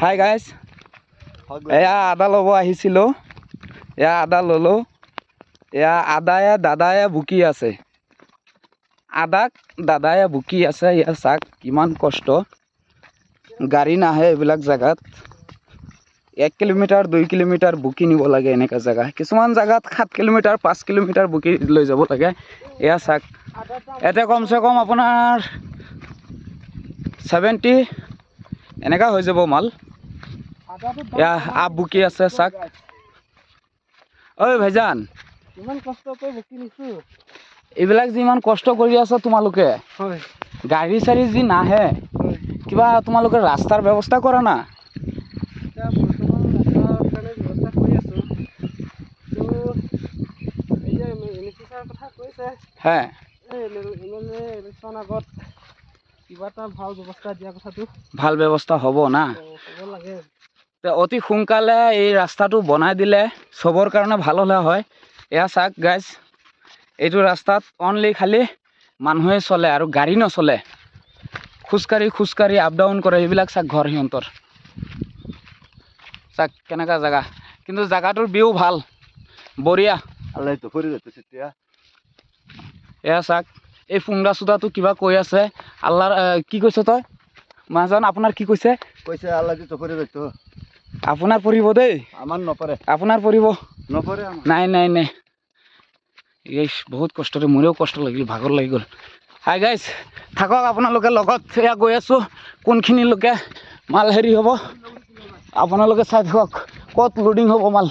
Hi guys, এয়া আদা ল'ব আহিছিলোঁ। এয়া আদা ল'লোঁ। এয়া আদায়ে দাদায়ে বুকি আছে। আদাক দাদায়ে বুকি আছে। এয়া চাক কিমান কষ্ট, গাড়ী নাহে এইবিলাক জেগাত। 1 কিলোমিটাৰ 2 কিলোমিটাৰ বুকি নিব লাগে এনেকুৱা জেগা। কিছুমান জেগাত 7 কিলোমিটাৰ 5 কিলোমিটাৰ বুকি লৈ যাব লাগে। এয়া চাক, ইয়াতে কমচে কম আপোনাৰ 70 এনেকা হৈ যাব মাল। এয়া আপ বুকি আছে চাক। ঐ ভাইজান, ইমান কষ্ট কৰি বুকি নিছো। এইবিলাক যি ইমান কষ্ট কৰি আছা তোমালোকে, হয়, গাড়ী চাড়ী যি নাহে, কিবা তোমালোকে ৰাস্তাৰ ব্যৱস্থা কৰা না। এতিয়া বৰ্তমান ৰাস্তাৰ কাৰণে ব্যৱস্থা কৰি আছো। তো এই যে এমএলএ ছাৰৰ কথা কৈছে, হে এমএলএ ইলেকশ্যন আগত কিবা এটা ভাল ব্যৱস্থা দিয়া কথাটো ভাল ব্যৱস্থা হ'ব না। হ'ব লাগে। অতি সোনকালে এই ৰাস্তাটো বনাই দিলে চবৰ কাৰণে ভাল হ'লে হয়। এয়া চাওক গাইজ, এইটো ৰাস্তাত অনলি খালি মানুহে চলে আৰু গাড়ী নচলে। খোজকাঢ়ি আপ ডাউন কৰে। এইবিলাক চাওক ঘৰ সিহঁতৰ। চাওক কেনেকুৱা জেগা, কিন্তু জেগাটোৰ ভিউ ভাল, বঢ়িয়া। এয়া চাওক, এই ফুংদা চোদাটো কিবা কৈ আছে। আল্লাহ কি কৈছ তই মাজন? আপোনাৰ কি কৈছে? কৈছে আল্লাহ দি চকৰি গৈছো। আপোনাৰ পৰিব দেই, আমাৰ নপৰে, আপোনাৰ পৰিব। নপৰে। নাই এই বহুত কষ্টৰে, মোৰেও কষ্ট লাগিল, ভাগৰ লাগি গ'ল। হাই গাইজ, থাকক আপোনালোকে লগত। এয়া গৈ আছোঁ কোনখিনিলৈকে মাল হেৰি হ'ব আপোনালোকে চাই থাকক, ক'ত লোডিং হ'ব মাল।